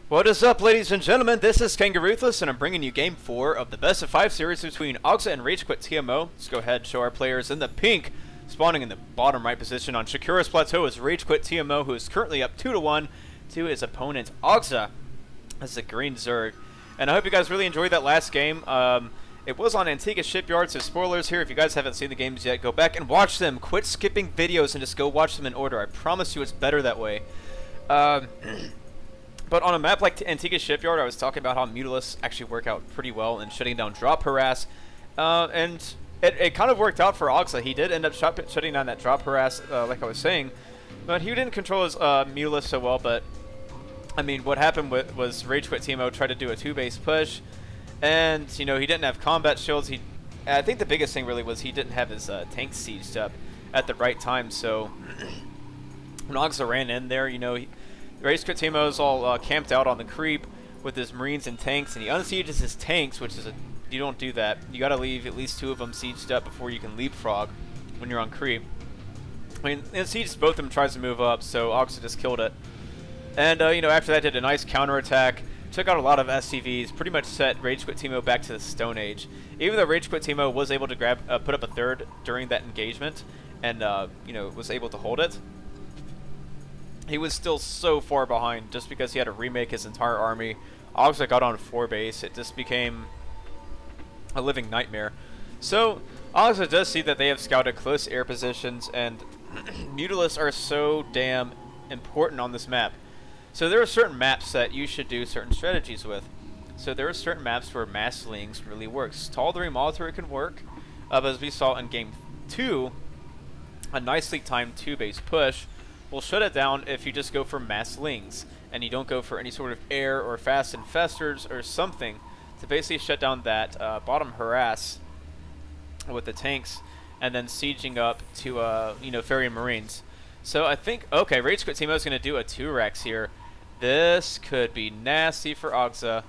What is up, ladies and gentlemen? This is Kangaroothless, and I'm bringing you Game 4 of the Best of 5 series between aXa and RagequitTMO. Let's go ahead and show our players in the pink. Spawning in the bottom right position on Shakuras Plateau is RagequitTMO, who is currently up 2-1 to his opponent aXa. That's a green Zerg. And I hope you guys really enjoyed that last game. It was on Antigua Shipyard, so spoilers here. If you guys haven't seen the games yet, go back and watch them. Quit skipping videos and just go watch them in order. I promise you it's better that way. But on a map like Antigua Shipyard, I was talking about how Mutalists actually work out pretty well in shutting down drop harass. And it kind of worked out for aXa. He did end up shutting down that drop harass, like I was saying. But he didn't control his Mutalists so well. But, I mean, what happened was RagequitTMO tried to do a 2-base push. And, you know, he didn't have combat shields. I think the biggest thing really was he didn't have his tank sieged up at the right time. So, when aXa ran in there, you know, RagequitTMO is all camped out on the creep with his marines and tanks, and he unsieges his tanks, which is you don't do that. You got to leave at least 2 of them sieged up before you can leapfrog when you're on creep. I mean, in siege, both of them tries to move up, so aXa just killed it. And you know, after that, did a nice counterattack, took out a lot of SCVs, pretty much set RagequitTMO back to the Stone Age. Even though RagequitTMO was able to put up a third during that engagement, and you know, was able to hold it, he was still so far behind just because he had to remake his entire army. aXa got on 4 base. It just became a living nightmare. So aXa does see that they have scouted close air positions, and Mutalists are so damn important on this map. So there are certain maps that you should do certain strategies with. So there are certain maps where mass slings really works. Tall 3 Molotov can work, but as we saw in Game 2, a nicely timed 2-base push will shut it down if you just go for mass slings and you don't go for any sort of air or fast infestors or something to basically shut down that bottom harass with the tanks and then sieging up to you know, ferry and marines. So I think, okay, RagequitTMO is going to do a 2-Rex here. This could be nasty for aXa.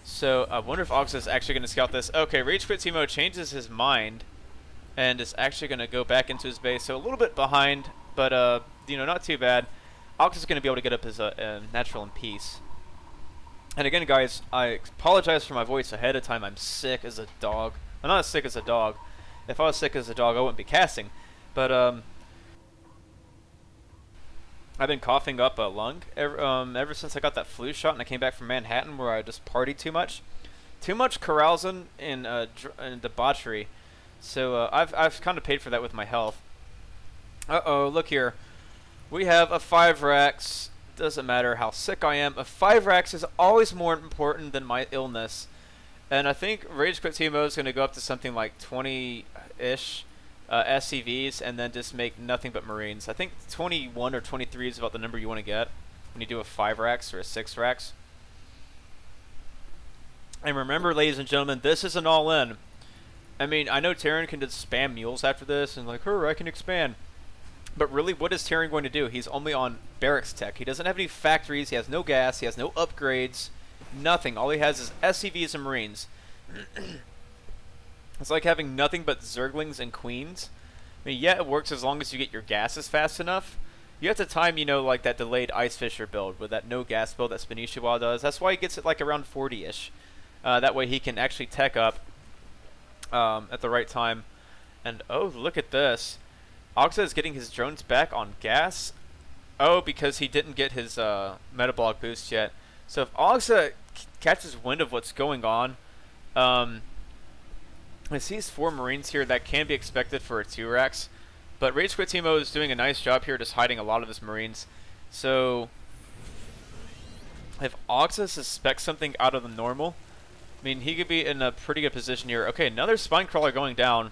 So I wonder if aXa is actually going to scout this. Okay, RagequitTMO changes his mind and is actually going to go back into his base. So a little bit behind, but you know, not too bad. aXa is going to be able to get up his natural in peace. And again, guys, I apologize for my voice ahead of time. I'm sick as a dog. I'm not as sick as a dog. If I was sick as a dog, I wouldn't be casting. But I've been coughing up a lung ever since I got that flu shot and I came back from Manhattan, where I just partied too much. Too much carousing and debauchery. So I've kind of paid for that with my health. Uh-oh, look here. We have a 5-Rex. Doesn't matter how sick I am. A 5-Rex is always more important than my illness. And I think RagequitTMO is going to go up to something like 20-ish SCVs and then just make nothing but marines. I think 21 or 23 is about the number you want to get when you do a 5-Rex or a 6-Rex. And remember, ladies and gentlemen, this is an all-in. I mean, I know Terran can just spam mules after this and like, I can expand. But really, what is Terran going to do? He's only on barracks tech. He doesn't have any factories. He has no gas. He has no upgrades. Nothing. All he has is SCVs and Marines. It's like having nothing but Zerglings and Queens. I mean, yeah, it works as long as you get your gases fast enough. You have to time, you know, like that delayed Ice Fisher build with that no gas build that Spinishawal does. That's why he gets it like around 40-ish. That way he can actually tech up at the right time. And, oh, look at this. aXa is getting his drones back on gas. Oh, because he didn't get his metabolic boost yet. So if aXa catches wind of what's going on, I see 4 Marines here. That can be expected for a 2-Rex. But RagequitTMO is doing a nice job here just hiding a lot of his Marines. So if aXa suspects something out of the normal, I mean, he could be in a pretty good position here. Okay, another Spinecrawler going down.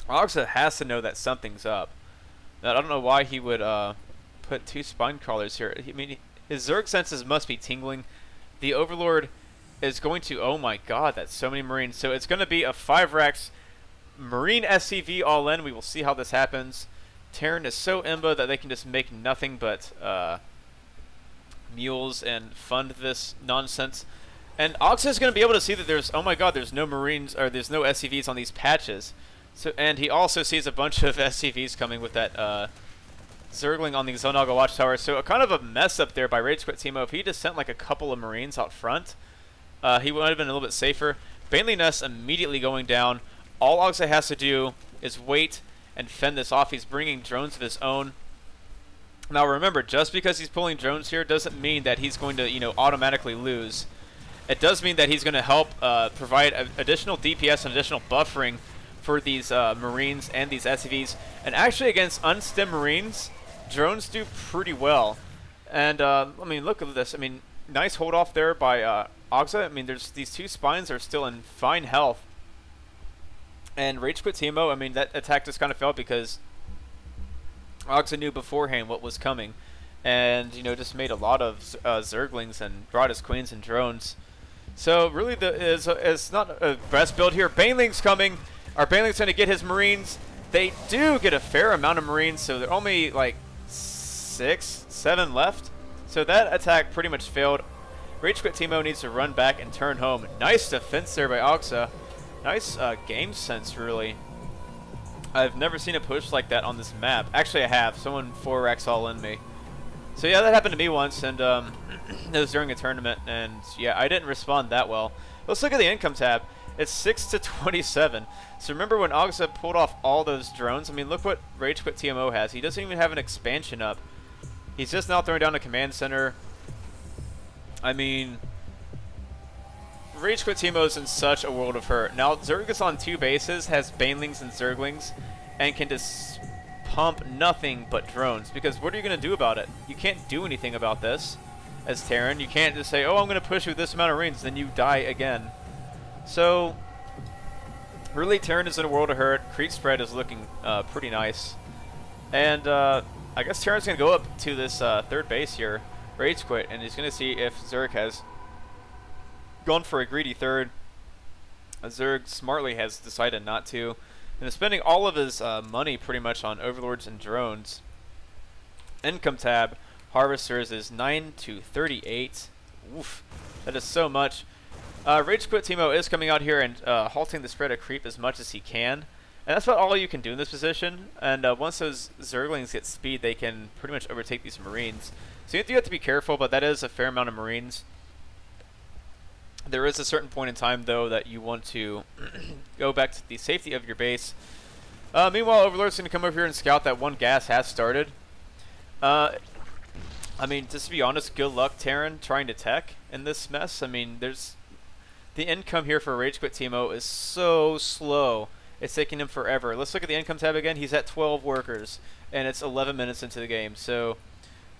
aXa has to know that something's up. Now, I don't know why he would put 2 Spinecrawlers here. I mean, his Zerg senses must be tingling. The Overlord is going to... Oh my god, that's so many Marines. So it's going to be a 5-Rex Marine SCV all in. We will see how this happens. Terran is so imba that they can just make nothing but mules and fund this nonsense. And aXa is going to be able to see that there's... Oh my god, there's no Marines... Or there's no SCVs on these patches. So, and he also sees a bunch of SCVs coming with that Zergling on the Zonaga Watchtower. So kind of a mess up there by RagequitTMO. If he just sent like a couple of Marines out front, he would have been a little bit safer. Baneling Nest immediately going down. All aXa has to do is wait and fend this off. He's bringing drones of his own. Now remember, just because he's pulling drones here doesn't mean that he's going to, you know, automatically lose. It does mean that he's going to help provide additional DPS and additional buffering for these Marines and these SCVs. And actually against unstem Marines, drones do pretty well. And I mean, look at this. I mean, nice hold off there by aXa. I mean, there's these two spines are still in fine health. And RagequitTMO, I mean, that attack just kind of failed because aXa knew beforehand what was coming. And, you know, just made a lot of Zerglings and brought his queens and drones. So really, it's not a best build here. Baneling's coming. Our Baneling's going to get his Marines. They do get a fair amount of Marines, so they're only like 6, 7 left. So that attack pretty much failed. RagequitTMO needs to run back and turn home. Nice defense there by aXa. Nice game sense, really. I've never seen a push like that on this map. Actually, I have. Someone 4x all in me. So yeah, that happened to me once, and it was during a tournament, and yeah, I didn't respond that well. Let's look at the income tab. It's 6 to 27. So remember when aXa pulled off all those drones? I mean, look what RagequitTMO has. He doesn't even have an expansion up. He's just now throwing down a command center. I mean, RagequitTMO's in such a world of hurt. Now, Zergus on 2 bases has Banelings and Zerglings, and can just pump nothing but drones, because what are you going to do about it? You can't do anything about this as Terran. You can't just say, oh, I'm going to push you with this amount of Marines, then you die again. So really, Terran is in a world of hurt. Creep spread is looking pretty nice, and I guess Terran's going to go up to this third base here, RageQuit, and he's going to see if Zerg has gone for a greedy third. Zerg smartly has decided not to, and is spending all of his money pretty much on overlords and drones. Income tab, harvesters is 9 to 38. Oof, that is so much. RagequitTMO is coming out here and halting the spread of creep as much as he can, and that's about all you can do in this position. And once those Zerglings get speed, they can pretty much overtake these Marines. So you have to be careful, but that is a fair amount of Marines. There is a certain point in time, though, that you want to go back to the safety of your base. Meanwhile, Overlord's going to come over here and scout that one gas has started. I mean, just to be honest, good luck, Terran, trying to tech in this mess. I mean, the income here for RagequitTMO is so slow. It's taking him forever. Let's look at the income tab again. He's at 12 workers, and it's 11 minutes into the game. So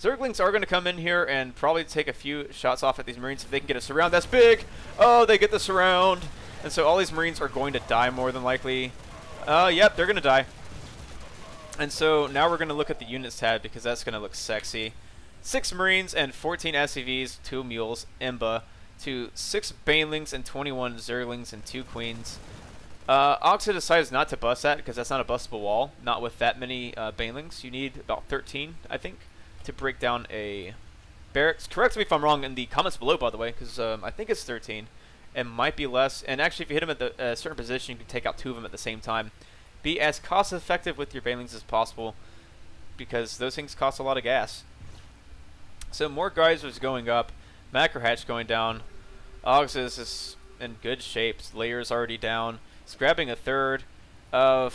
Zerglings are going to come in here and probably take a few shots off at these Marines if they can get a surround. That's big! Oh, they get the surround! And so all these Marines are going to die more than likely. Yep, they're going to die. And so now we're going to look at the units tab because that's going to look sexy. 6 Marines and 14 SCVs, 2 Mules, Imba, to 6 Banelings and 21 Zerglings and 2 Queens. aXa decides not to bust that because that's not a bustable wall. Not with that many Banelings. You need about 13, I think, to break down a barracks. Correct me if I'm wrong in the comments below, by the way, because I think it's 13. It might be less. And actually, if you hit them at a certain position, you can take out 2 of them at the same time. Be as cost effective with your Banelings as possible, because those things cost a lot of gas. So more geysers going up, macro hatch going down. aXa is just in good shape. Layer's already down. He's grabbing a third. I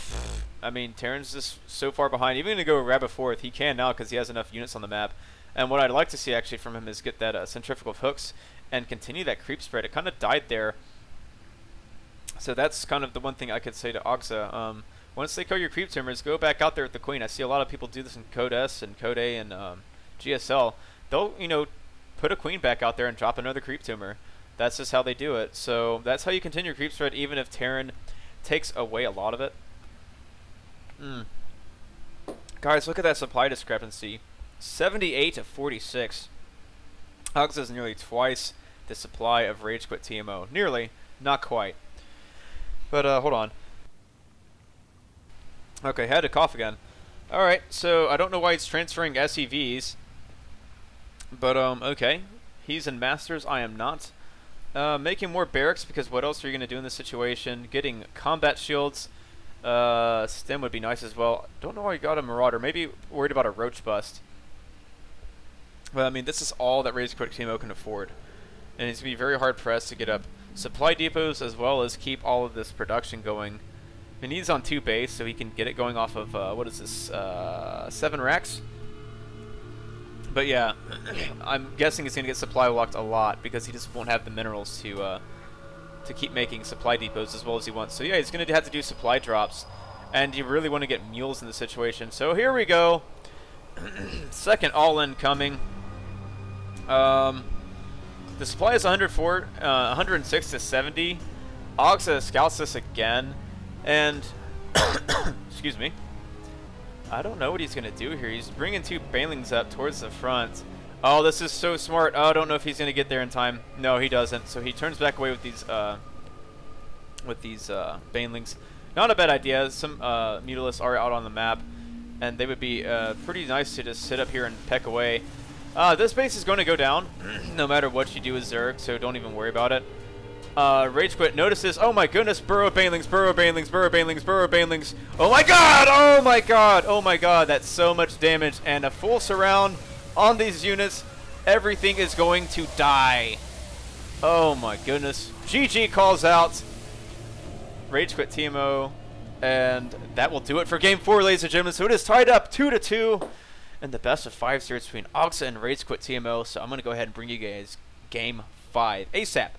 mean, Terran's just so far behind. Even to go grab a fourth, he can now because he has enough units on the map. And what I'd like to see actually from him is get that centrifugal hooks and continue that creep spread. It kind of died there. So that's kind of the one thing I could say to aXa. Once they kill your creep tumors, go back out there with the queen. I see a lot of people do this in Code S and Code A and GSL. They'll, you know, put a queen back out there and drop another creep tumor. That's just how they do it. So that's how you continue your creep spread, even if Terran takes away a lot of it. Guys, look at that supply discrepancy. 78 to 46. aXa is nearly twice the supply of RagequitTMO. Nearly, not quite. But hold on. Okay, had to cough again. Alright, so I don't know why he's transferring SEVs. But okay. He's in Masters, I am not. Making more barracks, because what else are you going to do in this situation? Getting combat shields. Stem would be nice as well. Don't know why he got a Marauder. Maybe worried about a Roach bust. But I mean, this is all that RagequitTMO can afford. And he's going to be very hard pressed to get up supply depots as well as keep all of this production going. He needs on 2 base so he can get it going off of, what is this, 7 racks? But yeah, I'm guessing he's going to get supply locked a lot because he just won't have the minerals to keep making supply depots as well as he wants. So yeah, he's going to have to do supply drops. And you really want to get mules in the situation. So here we go. Second all-in coming. The supply is 106 to 70. aXa scouts this again. And, excuse me. I don't know what he's going to do here. He's bringing 2 banelings up towards the front. Oh, this is so smart. Oh, I don't know if he's going to get there in time. No, he doesn't. So he turns back away with these banelings. Not a bad idea. Some Mutalisks are out on the map, and they would be pretty nice to just sit up here and peck away. This base is going to go down no matter what you do with Zerg, so don't even worry about it. RageQuit notices, oh my goodness, burrow banelings, burrow banelings, burrow banelings, burrow banelings. Oh my god, oh my god, oh my god, that's so much damage. And a full surround on these units. Everything is going to die. Oh my goodness. GG calls out RagequitTMO. And that will do it for Game 4, ladies and gentlemen. So it is tied up 2-2 in the best of 5 series between aXa and RagequitTMO. So I'm going to go ahead and bring you guys Game 5 ASAP.